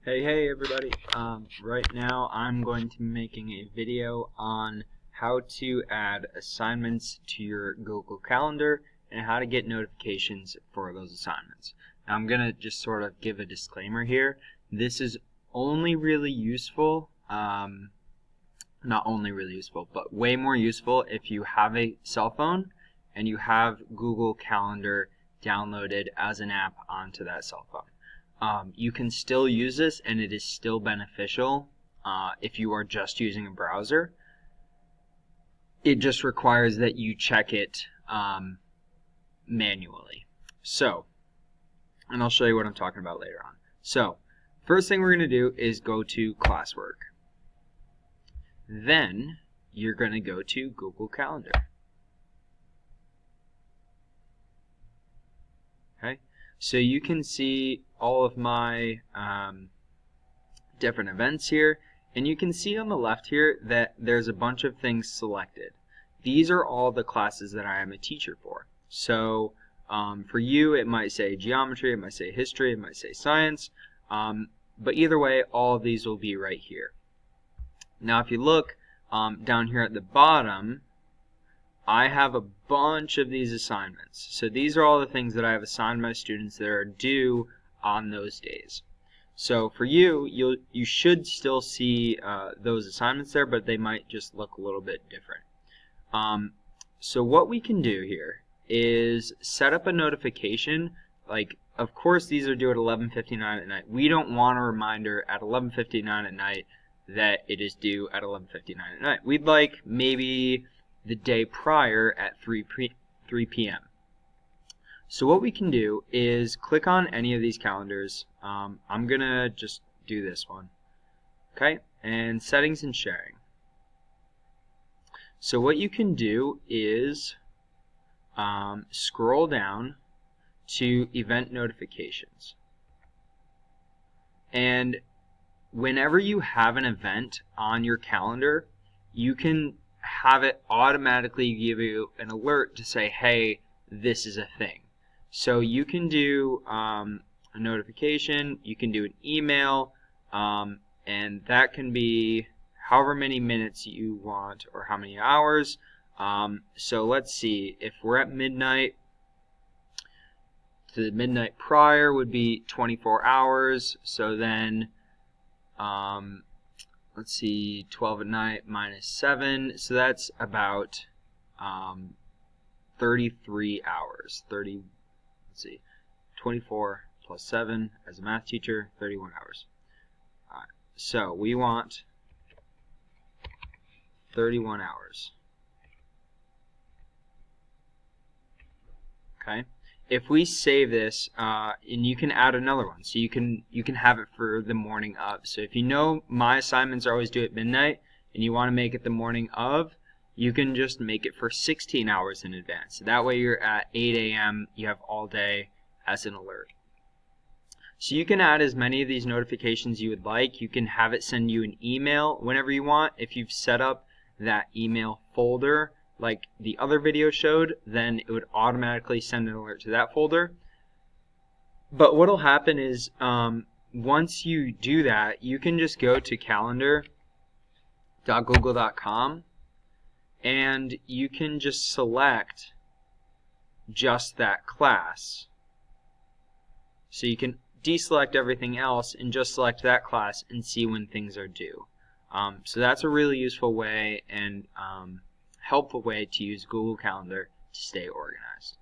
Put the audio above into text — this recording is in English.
Hey everybody. Right now I'm going to be making a video on how to add assignments to your Google Calendar and how to get notifications for those assignments. Now I'm going to just sort of give a disclaimer here. This is only really useful, not only really useful, but way more useful if you have a cell phone and you have Google Calendar downloaded as an app onto that cell phone. You can still use this and it is still beneficial if you are just using a browser. It just requires that you check it manually. And I'll show you what I'm talking about later on. So, first thing we're going to do is go to Classwork. Then, you're going to go to Google Calendar. Okay, so you can see all of my different events here, and you can see on the left here that there's a bunch of things selected. These are all the classes that I am a teacher for. So for you it might say geometry, it might say history, it might say science, but either way all of these will be right here. Now if you look down here at the bottom, I have a bunch of these assignments. So these are all the things that I have assigned my students that are due on those days. So for you, you should still see those assignments there, but they might just look a little bit different. So what we can do here is set up a notification. Like, of course these are due at 11:59 at night. We don't want a reminder at 11:59 at night that it is due at 11:59 at night. We'd like maybe the day prior at 3 p.m. So what we can do is click on any of these calendars. I'm gonna just do this one. Okay, and settings and sharing. So what you can do is scroll down to event notifications. And whenever you have an event on your calendar, you can have it automatically give you an alert to say, hey, this is a thing. So you can do a notification, you can do an email, and that can be however many minutes you want or how many hours. So let's see, if we're at midnight, the midnight prior would be 24 hours. So then, let's see, 12 at night minus 7, so that's about 33 hours. 24 plus 7 as a math teacher, 31 hours. All right, so we want 31 hours. Okay. If we save this, and you can add another one, so you can have it for the morning of. So if you know my assignments are always due at midnight, and you want to make it the morning of, you can just make it for 16 hours in advance. So that way you're at 8 a.m. You have all day as an alert. So you can add as many of these notifications you would like. You can have it send you an email whenever you want. If you've set up that email folder like the other video showed, then it would automatically send an alert to that folder. But what will happen is once you do that, you can just go to calendar.google.com and you can just select just that class. So you can deselect everything else and just select that class and see when things are due. So that's a really useful way and helpful way to use Google Calendar to stay organized.